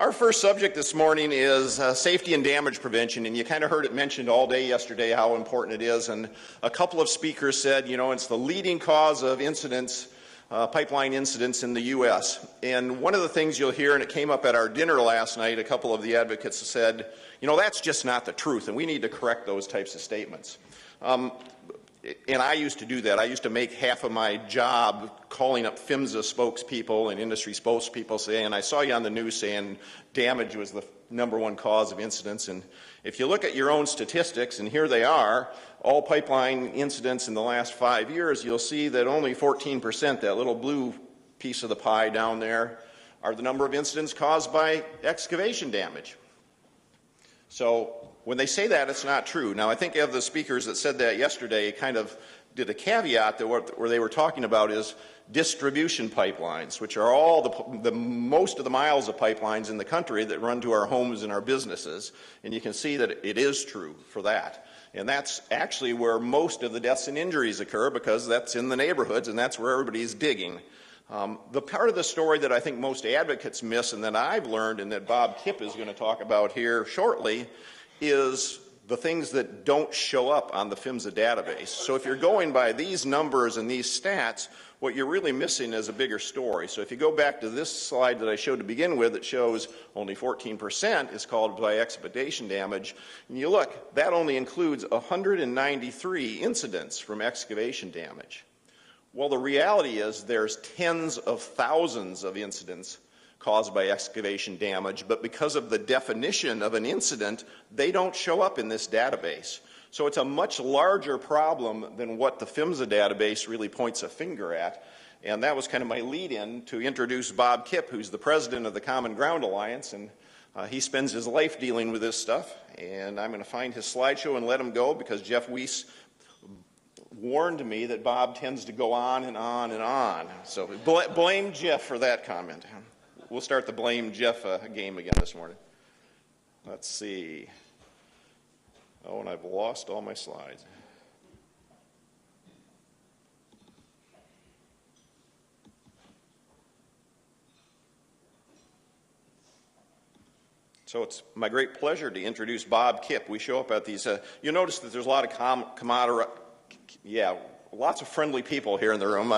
Our first subject this morning is safety and damage prevention, and you kind of heard it mentioned all day yesterday how important it is, and a couple of speakers said, you know, it's the leading cause of incidents, pipeline incidents in the U.S. And one of the things you'll hear, and it came up at our dinner last night, a couple of the advocates said, you know, that's just not the truth, and we need to correct those types of statements. And I used to do that. I used to make half of my job calling up PHMSA spokespeople and industry spokespeople saying, I saw you on the news saying damage was the #1 cause of incidents. And if you look at your own statistics, and here they are, all pipeline incidents in the last 5 years, you'll see that only 14%, that little blue piece of the pie down there, are the number of incidents caused by excavation damage. So when they say that, it's not true. Now, I think of the speakers that said that yesterday kind of did a caveat that where they were talking about is distribution pipelines, which are all the most of the miles of pipelines in the country that run to our homes and our businesses. And you can see that it is true for that. And that's actually where most of the deaths and injuries occur, because that's in the neighborhoods and that's where everybody's digging. The part of the story that I think most advocates miss, and that I've learned and that Bob Kipp is going to talk about here shortly, is the things that don't show up on the PHMSA database. So if you're going by these numbers and these stats, what you're really missing is a bigger story. So if you go back to this slide that I showed to begin with, it shows only 14% is caused by excavation damage. And you look, that only includes 193 incidents from excavation damage. Well, the reality is there's tens of thousands of incidents caused by excavation damage, but because of the definition of an incident, they don't show up in this database. So it's a much larger problem than what the PHMSA database really points a finger at. And that was kind of my lead-in to introduce Bob Kipp, who's the president of the Common Ground Alliance, and he spends his life dealing with this stuff. And I'm going to find his slideshow and let him go, because Jeff Weiss warned me that Bob tends to go on and on and on. So blame Jeff for that comment. We'll start the blame Jeff game again this morning. Let's see. Oh, and I've lost all my slides. So it's my great pleasure to introduce Bob Kipp. We show up at these, you'll notice that there's a lot of lots of friendly people here in the room.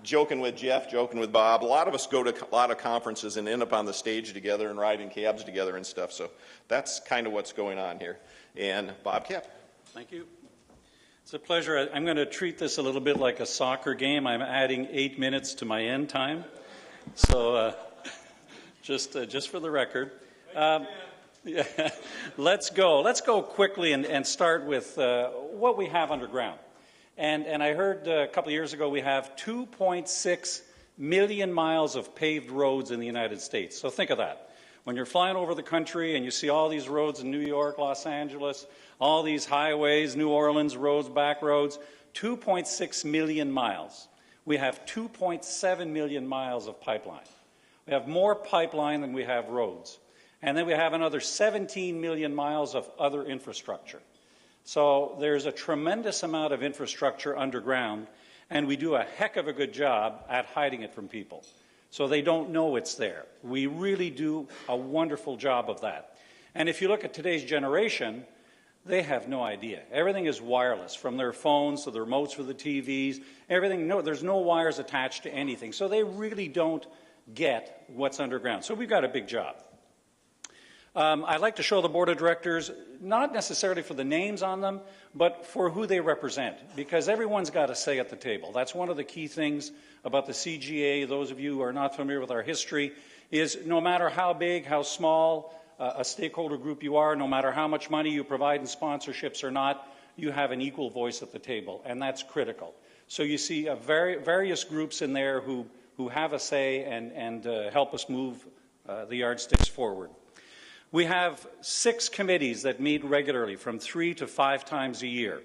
Joking with Jeff, joking with Bob. A lot of us go to a lot of conferences and end up on the stage together and riding cabs together and stuff. So that's kind of what's going on here. And Bob Kipp. Thank you. It's a pleasure. I'm going to treat this a little bit like a soccer game. I'm adding 8 minutes to my end time. So just for the record. Yeah. Let's go quickly and start with what we have underground. And I heard a couple of years ago we have 2.6 million miles of paved roads in the United States. So think of that. When you're flying over the country and you see all these roads in New York, Los Angeles, all these highways, New Orleans roads, back roads, 2.6 million miles. We have 2.7 million miles of pipeline. We have more pipeline than we have roads. And then we have another 17 million miles of other infrastructure. So there's a tremendous amount of infrastructure underground, and we do a heck of a good job at hiding it from people. So they don't know it's there. We really do a wonderful job of that. And if you look at today's generation, they have no idea. Everything is wireless, from their phones to the remotes for the TVs, everything. No, there's no wires attached to anything. So they really don't get what's underground. So we've got a big job. I'd like to show the board of directors, not necessarily for the names on them, but for who they represent, because everyone's got a say at the table. That's one of the key things about the CGA. Those of you who are not familiar with our history, is no matter how big, how small a stakeholder group you are, no matter how much money you provide in sponsorships or not, you have an equal voice at the table, and that's critical. So you see various groups in there who have a say and help us move the yardsticks forward. We have 6 committees that meet regularly, from 3 to 5 times a year.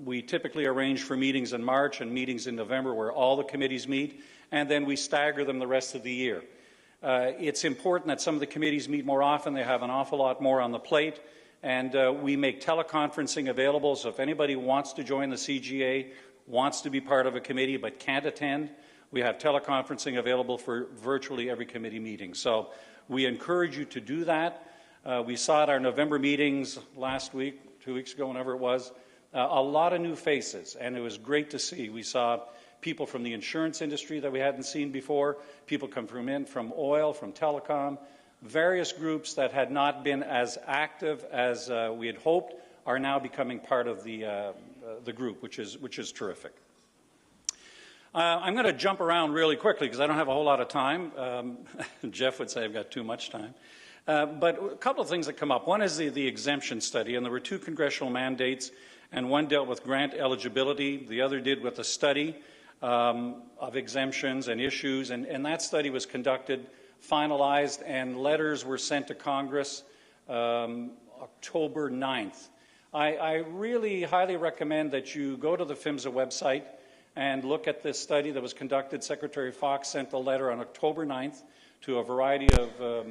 We typically arrange for meetings in March and meetings in November where all the committees meet, and then we stagger them the rest of the year. It's important that some of the committees meet more often. They have an awful lot more on the plate, and we make teleconferencing available, so if anybody wants to join the CGA, wants to be part of a committee but can't attend, We have teleconferencing available for virtually every committee meeting. So we encourage you to do that. We saw at our November meetings last week, 2 weeks ago, whenever it was, a lot of new faces, and it was great to see. We saw people from the insurance industry that we hadn't seen before, people come from oil, from telecom, various groups that had not been as active as we had hoped are now becoming part of the group, which is terrific. I'm going to jump around really quickly because I don't have a whole lot of time. Jeff would say I've got too much time. But a couple of things that come up. One is the exemption study, and there were 2 congressional mandates, and one dealt with grant eligibility. The other did with a study of exemptions and issues, and that study was conducted, finalized, and letters were sent to Congress October 9th. I really highly recommend that you go to the PHMSA website and look at this study that was conducted. Secretary Fox sent a letter on October 9th to a variety of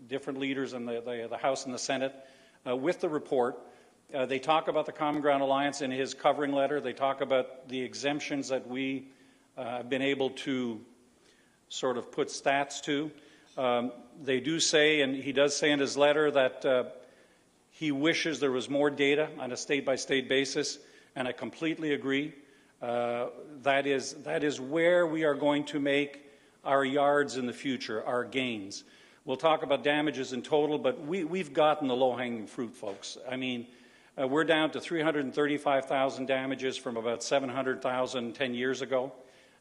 different leaders in the House and the Senate with the report. They talk about the Common Ground Alliance in his covering letter. They talk about the exemptions that we have been able to sort of put stats to. They do say, and he does say in his letter, that he wishes there was more data on a state-by-state basis, and I completely agree. That is where we are going to make our yards in the future, our gains. We'll talk about damages in total, but we've gotten the low-hanging fruit, folks. I mean, we're down to 335,000 damages from about 700,000 10 years ago.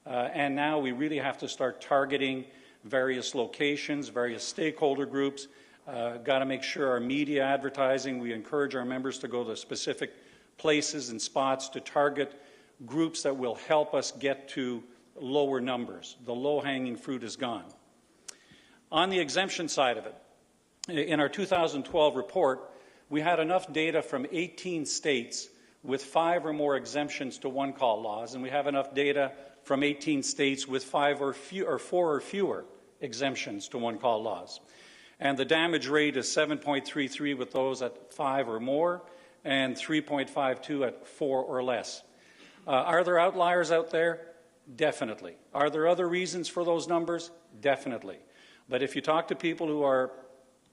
And now we really have to start targeting various locations, various stakeholder groups. Got to make sure our media advertising, we encourage our members to go to specific places and spots to target groups that will help us get to lower numbers. The low-hanging fruit is gone. On the exemption side of it, in our 2012 report, we had enough data from 18 states with 5 or more exemptions to one-call laws, and we have enough data from 18 states with 4 or fewer exemptions to one-call laws. And the damage rate is 7.33 with those at 5 or more, and 3.52 at 4 or less. Are there outliers out there? Definitely. Are there other reasons for those numbers? Definitely. But if you talk to people who are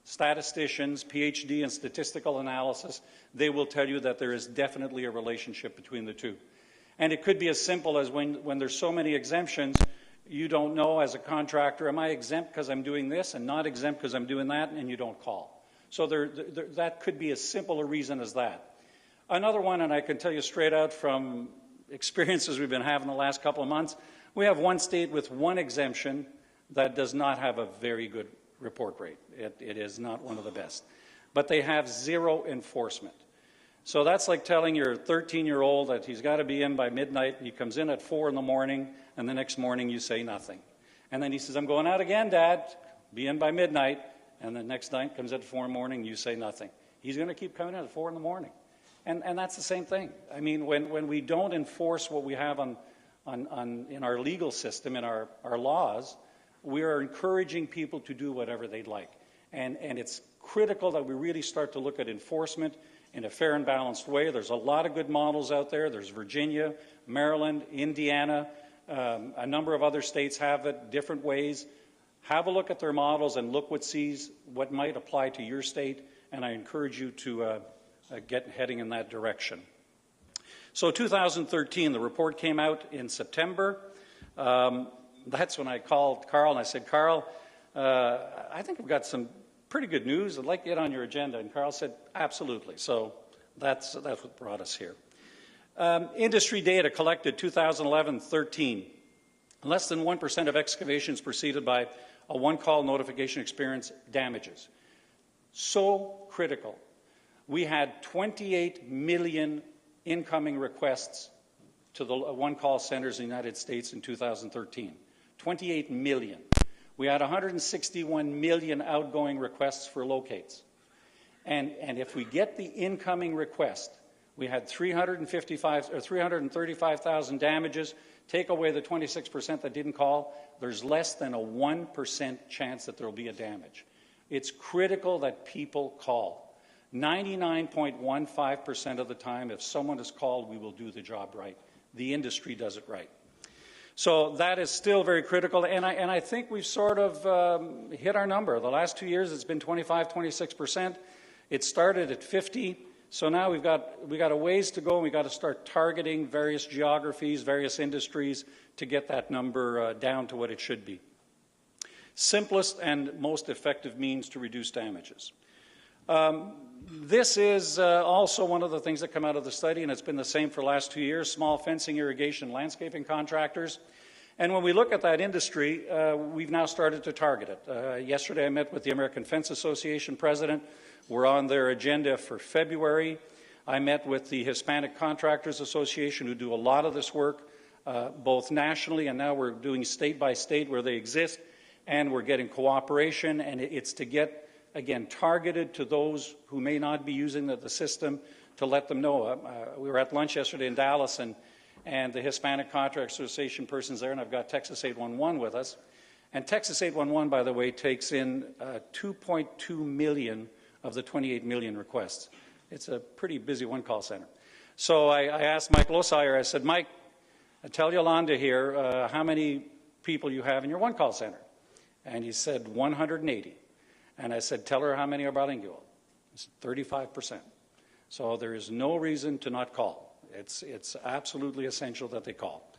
statisticians, PhD in statistical analysis, they will tell you that there is definitely a relationship between the two. And it could be as simple as when there's so many exemptions, you don't know as a contractor, am I exempt because I'm doing this and not exempt because I'm doing that, and you don't call. So that could be as simple a reason as that. Another one, and I can tell you straight out from experiences we've been having the last couple of months, we have one state with one exemption that does not have a very good report rate. It is not one of the best. But they have 0 enforcement. So that's like telling your 13-year-old that he's got to be in by midnight. He comes in at 4 in the morning, and the next morning you say nothing. And then he says, I'm going out again, Dad. Be in by midnight. And the next night comes at 4 in the morning, you say nothing. He's going to keep coming in at 4 in the morning. And that's the same thing. I mean, when we don't enforce what we have in our legal system, in our laws, we are encouraging people to do whatever they'd like. And it's critical that we really start to look at enforcement in a fair and balanced way. There's a lot of good models out there. There's Virginia, Maryland, Indiana, a number of other states have it different ways. Have a look at their models and look what might apply to your state, and I encourage you to get heading in that direction. So 2013, the report came out in September. That's when I called Carl and I said, Carl, I think I've got some pretty good news. I'd like to get on your agenda. And Carl said, absolutely. So that's what brought us here. Industry data collected 2011-13. Less than 1% of excavations preceded by a one-call notification experience damages. So critical. We had 28 million incoming requests to the one-call centers in the United States in 2013. 28 million. We had 161 million outgoing requests for locates. And if we get the incoming request, we had 335,000 damages. Take away the 26% that didn't call, there's less than a 1% chance that there will be a damage. It's critical that people call. 99.15% of the time, if someone is called, we will do the job right. The industry does it right. So that is still very critical, and I think we've sort of hit our number. The last 2 years it's been 25, 26%. It started at 50, so now we got a ways to go, and we've got to start targeting various geographies, various industries to get that number down to what it should be. Simplest and most effective means to reduce damages. This is also one of the things that come out of the study, and it's been the same for the last 2 years, small fencing, irrigation, landscaping contractors. And when we look at that industry, we've now started to target it. Yesterday I met with the American Fence Association president. We're on their agenda for February. I met with the Hispanic Contractors Association, who do a lot of this work, both nationally, and now we're doing state by state where they exist, and we're getting cooperation, and it's to get, again, targeted to those who may not be using the system, to let them know. We were at lunch yesterday in Dallas, and the Hispanic Contractors Association person's there, and I've got Texas 811 with us. And Texas 811, by the way, takes in 2.2 million of the 28 million requests. It's a pretty busy one-call center. So I asked Mike Losire, I said, Mike, tell Yolanda here how many people you have in your one-call center. And he said 180. And I said, tell her how many are bilingual. It's 35%. So there is no reason to not call. It's absolutely essential that they call.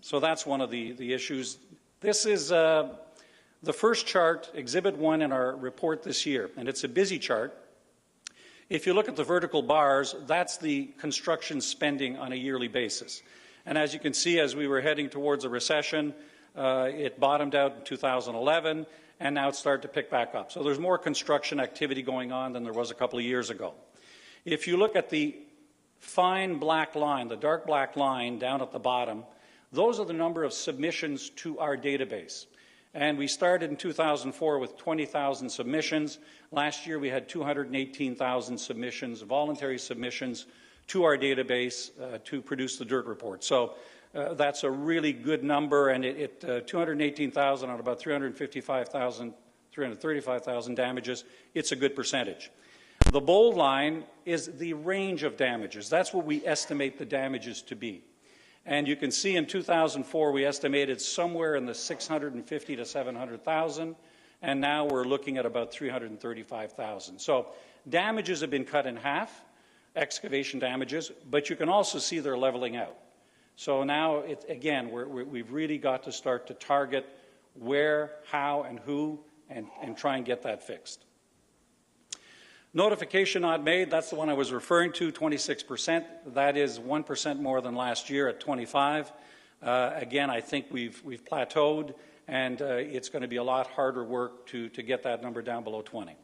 So that's one of the issues. This is the first chart, Exhibit 1 in our report this year, and it's a busy chart. If you look at the vertical bars, that's the construction spending on a yearly basis. And as you can see, as we were heading towards a recession, it bottomed out in 2011, and now it's started to pick back up. So there's more construction activity going on than there was a couple of years ago. If you look at the fine black line, the dark black line down at the bottom, those are the number of submissions to our database. And we started in 2004 with 20,000 submissions. Last year we had 218,000 submissions, voluntary submissions, to our database to produce the DIRT report. So that's a really good number, and 218,000 on about 335,000 damages, it's a good percentage. The bold line is the range of damages. That's what we estimate the damages to be. And you can see in 2004 we estimated somewhere in the 650 to 700,000, and now we're looking at about 335,000. So damages have been cut in half, excavation damages, but you can also see they're leveling out. So now, again, we've really got to start to target where, how, and who, and try and get that fixed. Notification not made, that's the one I was referring to, 26%. That is 1% more than last year at 25. Again, I think we've plateaued, and it's going to be a lot harder work to get that number down below 20.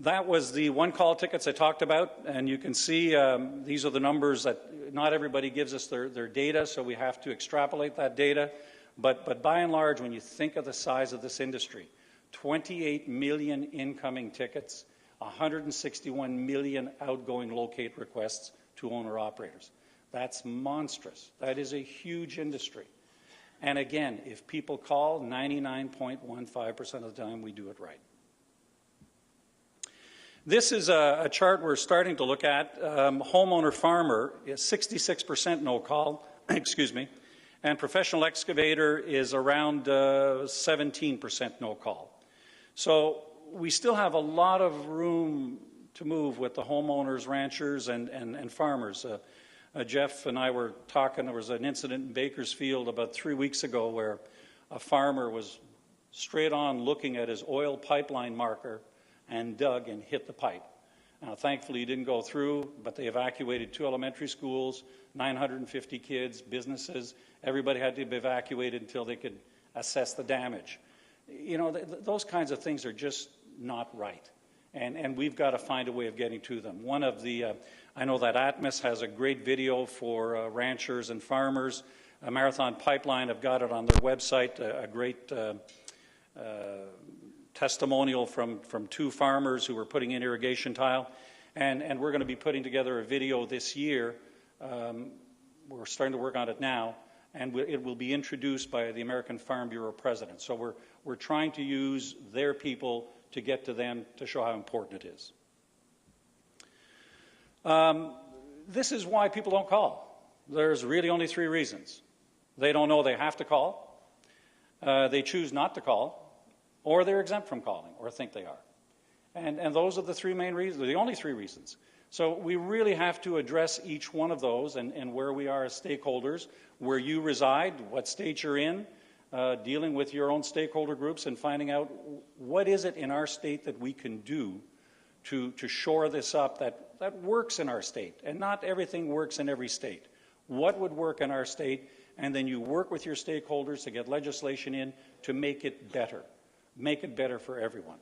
That was the one-call tickets I talked about, and you can see these are the numbers that not everybody gives us their data, so we have to extrapolate that data. But by and large, when you think of the size of this industry, 28 million incoming tickets, 161 million outgoing locate requests to owner-operators. That's monstrous. That is a huge industry. And again, if people call, 99.15% of the time we do it right. This is a chart we're starting to look at. Homeowner farmer is 66% no call, excuse me, and professional excavator is around 17% no call. So we still have a lot of room to move with the homeowners, ranchers, and farmers. Jeff and I were talking, there was an incident in Bakersfield about 3 weeks ago where a farmer was straight on looking at his oil pipeline marker and dug and hit the pipe. Now, thankfully, he didn't go through, but they evacuated 2 elementary schools, 950 kids, businesses. Everybody had to be evacuated until they could assess the damage. You know, those kinds of things are just not right. And we've got to find a way of getting to them. One of the, I know that Atmos has a great video for ranchers and farmers. Marathon Pipeline have got it on their website, a great testimonial from 2 farmers who were putting in irrigation tile. And we're going to be putting together a video this year. We're starting to work on it now. And it will be introduced by the American Farm Bureau president. So we're trying to use their people to get to them to show how important it is. This is why people don't call. There's really only three reasons. They don't know they have to call, they choose not to call, or they're exempt from calling, or think they are. And those are the three main reasons, the only three reasons. So we really have to address each one of those and where we are as stakeholders, where you reside, what state you're in, dealing with your own stakeholder groups and finding out what is it in our state that we can do to shore this up that works in our state. And not everything works in every state. What would work in our state? And then you work with your stakeholders to get legislation in to make it better for everyone.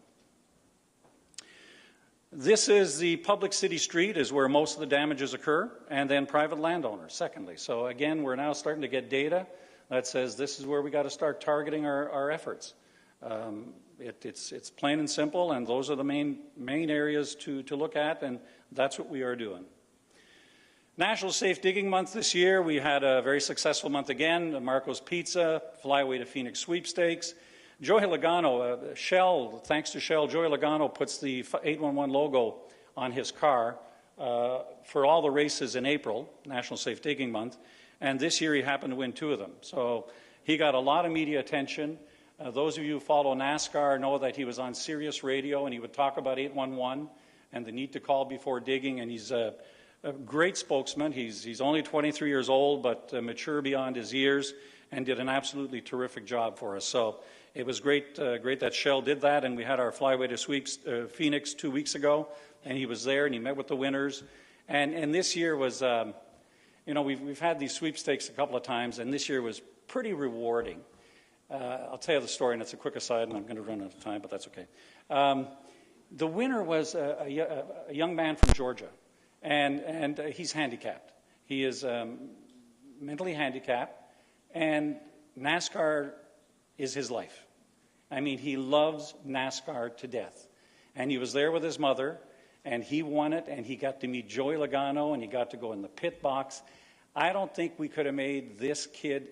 This is the public city street is where most of the damages occur, and then private landowners, secondly. So again, we're now starting to get data that says this is where we got to start targeting our efforts. It's plain and simple, and those are the main areas to look at, and that's what we are doing. National Safe Digging Month this year, we had a very successful month again. Marco's Pizza, Flyway to Phoenix sweepstakes. Joey Logano, Shell, thanks to Shell, Joey Logano puts the 811 logo on his car for all the races in April, National Safe Digging Month, and this year he happened to win 2 of them. So he got a lot of media attention. Those of you who follow NASCAR know that he was on Sirius Radio and he would talk about 811 and the need to call before digging, and he's a great spokesman. He's only 23 years old, but mature beyond his years, and did an absolutely terrific job for us. So it was great that Shell did that, and we had our Flyway to Phoenix 2 weeks ago, and he was there, and he met with the winners. And this year was, we've had these sweepstakes a couple of times, and this year was pretty rewarding. I'll tell you the story, and it's a quick aside, and I'm going to run out of time, but that's okay. The winner was a young man from Georgia. And he's handicapped. He is mentally handicapped, and NASCAR is his life. I mean, he loves NASCAR to death. And he was there with his mother, and he won it, and he got to meet Joey Logano, and he got to go in the pit box. I don't think we could have made this kid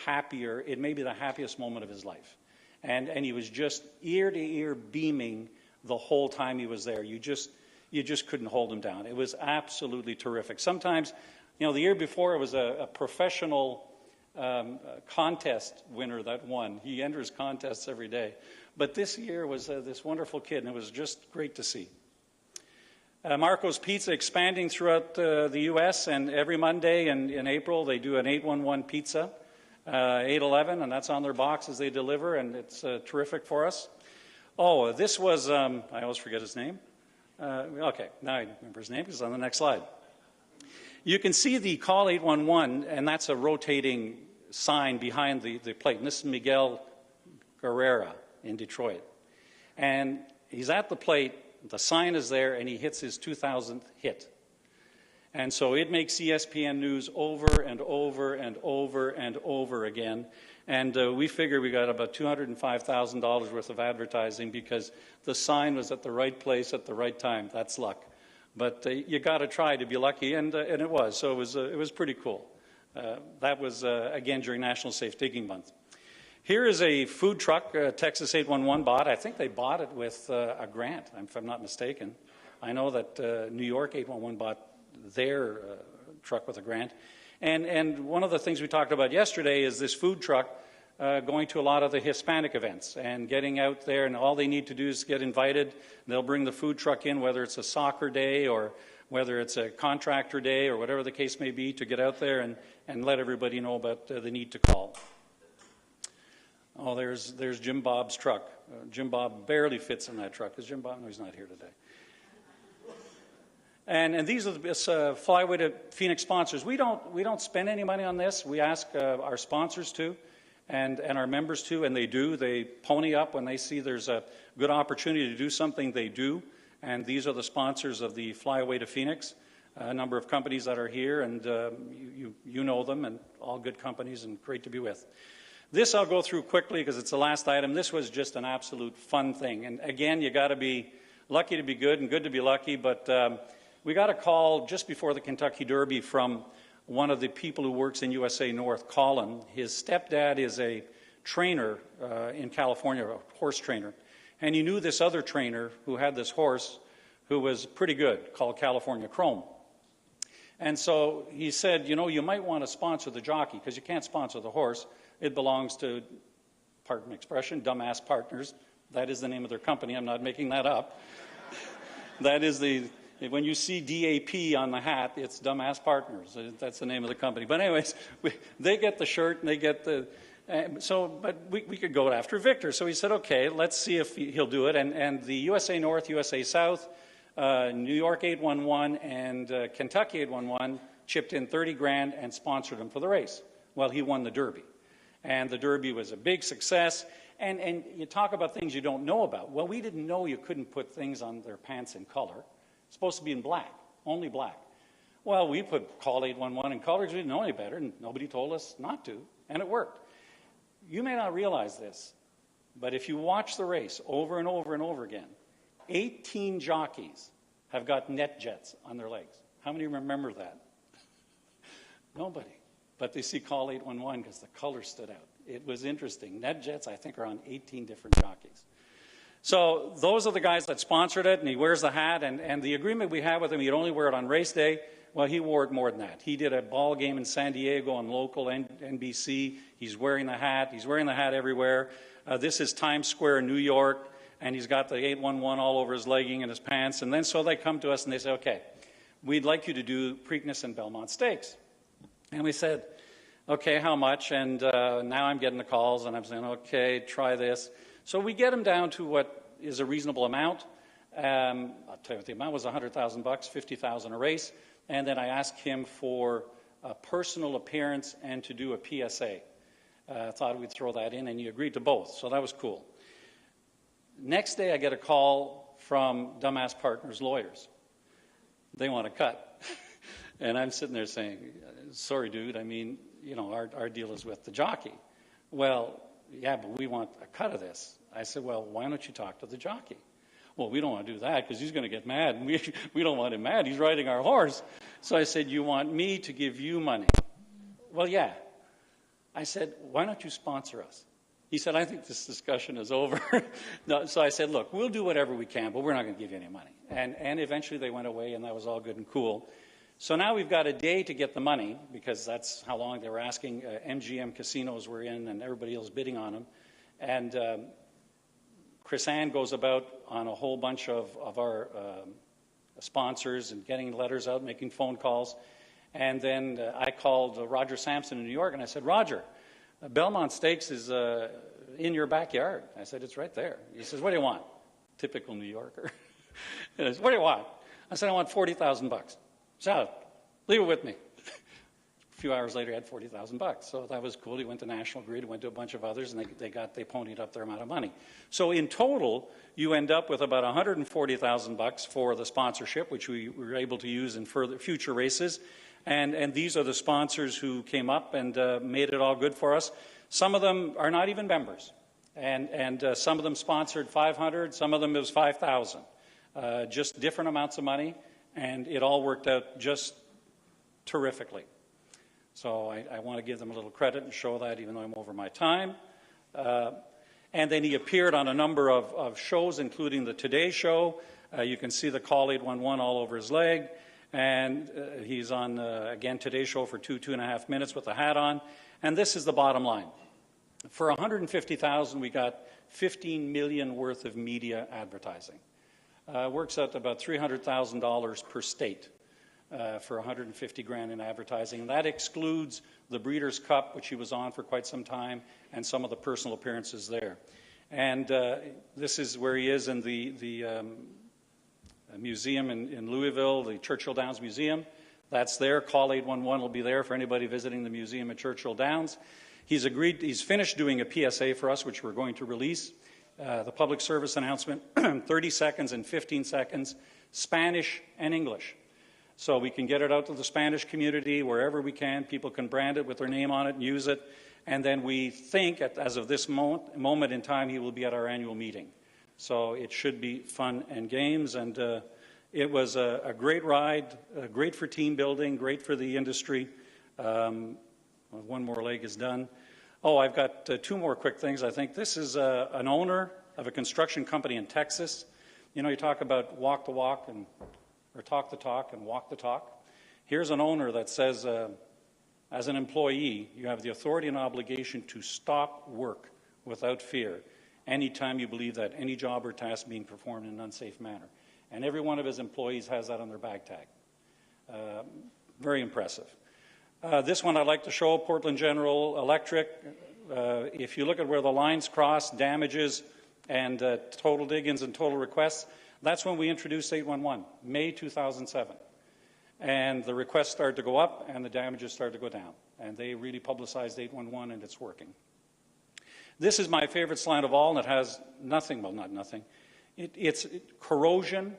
happier. It may be the happiest moment of his life. And he was just ear to ear beaming the whole time he was there. You just couldn't hold him down. It was absolutely terrific. Sometimes, the year before it was a professional contest winner that won. He enters contests every day. But this year was this wonderful kid, and it was just great to see. Marco's Pizza expanding throughout the U.S., and every Monday in April they do an 811 pizza, 811, and that's on their box as they deliver, and it's terrific for us. Oh, this was, I always forget his name. Okay, now I remember his name because it's on the next slide. You can see the call 811, and that's a rotating sign behind the plate. And this is Miguel Guerrera in Detroit. And he's at the plate, the sign is there, and he hits his 2,000th hit. And so it makes ESPN News over and over and over and over again. And we figure we got about $205,000 worth of advertising because the sign was at the right place at the right time. That's luck. But you got to try to be lucky, and it was. So it was pretty cool. That was, again, during National Safe Digging Month. Here is a food truck Texas 811 bought. I think they bought it with a grant, if I'm not mistaken. I know that New York 811 bought their truck with a grant. And one of the things we talked about yesterday is this food truck going to a lot of the Hispanic events and getting out there, and all they need to do is get invited. They'll bring the food truck in, whether it's a soccer day or whether it's a contractor day or whatever the case may be, to get out there and let everybody know about the need to call. Oh, there's Jim Bob's truck. Jim Bob barely fits in that truck because Jim Bob, no, he's not here today. And these are the Flyway to Phoenix sponsors. We don't spend any money on this. We ask our sponsors to, and our members to, and they do. They pony up when they see there's a good opportunity to do something. They do, and these are the sponsors of the Flyway to Phoenix. A number of companies that are here, and you know them, and all good companies, and great to be with. This I'll go through quickly because it's the last item. This was just an absolute fun thing, and again, you got to be lucky to be good and good to be lucky, but. We got a call just before the Kentucky Derby from one of the people who works in USA North, Colin. His stepdad is a trainer in California, a horse trainer. And he knew this other trainer who had this horse who was pretty good, called California Chrome. And so he said, you know, you might want to sponsor the jockey because you can't sponsor the horse. It belongs to, pardon my expression, dumbass partners. That is the name of their company. I'm not making that up. That is when you see DAP on the hat, it's dumbass partners. That's the name of the company. But anyways, they get the shirt and they get the, but we could go after Victor. So he said, okay, let's see if he'll do it. And the USA North, USA South, New York 811 and Kentucky 811 chipped in 30 grand and sponsored him for the race. Well, he won the Derby. And the Derby was a big success. And you talk about things you don't know about. Well, we didn't know you couldn't put things on their pants in color. It's supposed to be in black, only black. Well, we put Call 811 in color because we didn't know any better, and nobody told us not to, and it worked. You may not realize this, but if you watch the race over and over and over again, 18 jockeys have got net jets on their legs. How many remember that? Nobody. But they see Call 811 because the color stood out. It was interesting. Net jets, I think, are on 18 different jockeys. So those are the guys that sponsored it, and he wears the hat. And the agreement we had with him, he'd only wear it on race day. Well, he wore it more than that. He did a ball game in San Diego on local NBC. He's wearing the hat. He's wearing the hat everywhere. This is Times Square in New York. And he's got the 811 all over his legging and his pants. And then so they come to us and they say, okay, we'd like you to do Preakness and Belmont Stakes. And we said, okay, how much? And now I'm getting the calls and I'm saying, okay, try this. So we get him down to what is a reasonable amount. I'll tell you what the amount was, $100,000, $50,000 a race. And then I asked him for a personal appearance and to do a PSA. Thought we'd throw that in, and he agreed to both. So that was cool. Next day, I get a call from Dumbass Partners lawyers. They want to cut. And I'm sitting there saying, sorry, dude, I mean, you know, our deal is with the jockey. Well, yeah, but we want a cut of this. I said, well, why don't you talk to the jockey? Well, we don't want to do that because he's going to get mad. And we don't want him mad. He's riding our horse. So I said, you want me to give you money? Well, yeah. I said, why don't you sponsor us? He said, I think this discussion is over. No, so I said, look, we'll do whatever we can, but we're not going to give you any money. And eventually they went away, and that was all good and cool. So now we've got a day to get the money, because that's how long they were asking. MGM casinos were in, and everybody else bidding on them. And Chris Ann goes about on a whole bunch of our sponsors and getting letters out, making phone calls. And then I called Roger Sampson in New York, and I said, Roger, Belmont Stakes is in your backyard. I said, it's right there. He says, what do you want? Typical New Yorker. And I said, what do you want? I said, I want $40,000. So, leave it with me. A few hours later, he had $40,000. So that was cool. He went to National Grid, went to a bunch of others, and they ponied up their amount of money. So in total, you end up with about $140,000 for the sponsorship, which we were able to use in future races. And these are the sponsors who came up and made it all good for us. Some of them are not even members. And some of them sponsored 500, some of them it was 5,000. Just different amounts of money, and it all worked out just terrifically. So I want to give them a little credit and show that, even though I'm over my time. And then he appeared on a number of shows, including the Today Show. You can see the Call 811 all over his leg. And he's on, again, Today Show for 2.5 minutes with the hat on. And this is the bottom line. For $150,000, we got $15 million worth of media advertising. Works out to about $300,000 per state for 150 grand in advertising. And that excludes the Breeders' Cup, which he was on for quite some time, and some of the personal appearances there. And this is where he is in the museum in Louisville, the Churchill Downs Museum. That's there. Call 811 will be there for anybody visiting the museum at Churchill Downs. He's finished doing a PSA for us, which we're going to release. The public service announcement, 30 seconds and 15 seconds, Spanish and English. So we can get it out to the Spanish community wherever we can. People can brand it with their name on it and use it. And then we think, as of this moment in time, he will be at our annual meeting. So it should be fun and games. And it was a great ride, great for team building, great for the industry. One more leg is done. Oh, I've got two more quick things. I think this is an owner of a construction company in Texas. You know, you talk about walk the walk, or talk the talk and walk the talk. Here's an owner that says, as an employee, you have the authority and obligation to stop work without fear anytime you believe that any job or task being performed in an unsafe manner. And every one of his employees has that on their bag tag. Very impressive. This one I'd like to show, Portland General Electric. If you look at where the lines cross, damages and total dig-ins and total requests, that's when we introduced 811, May 2007. And the requests started to go up and the damages started to go down. And they really publicized 811 and it's working. This is my favorite slide of all, and it has nothing, well, not nothing. It's corrosion,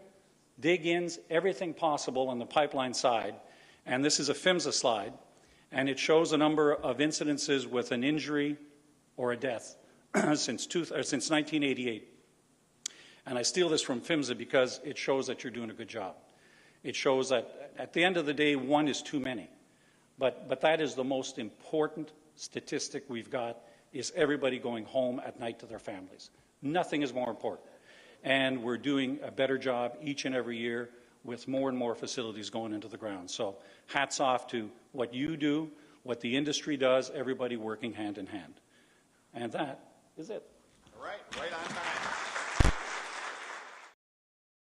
dig-ins, everything possible on the pipeline side. And this is a PHMSA slide, and it shows a number of incidences with an injury or a death since 1988. And I steal this from PHMSA because it shows that you're doing a good job. It shows that at the end of the day, one is too many. But that is the most important statistic we've got, is everybody going home at night to their families. Nothing is more important. And we're doing a better job each and every year with more and more facilities going into the ground. So hats off to what you do, what the industry does, everybody working hand in hand. And that is it. All right, right on time.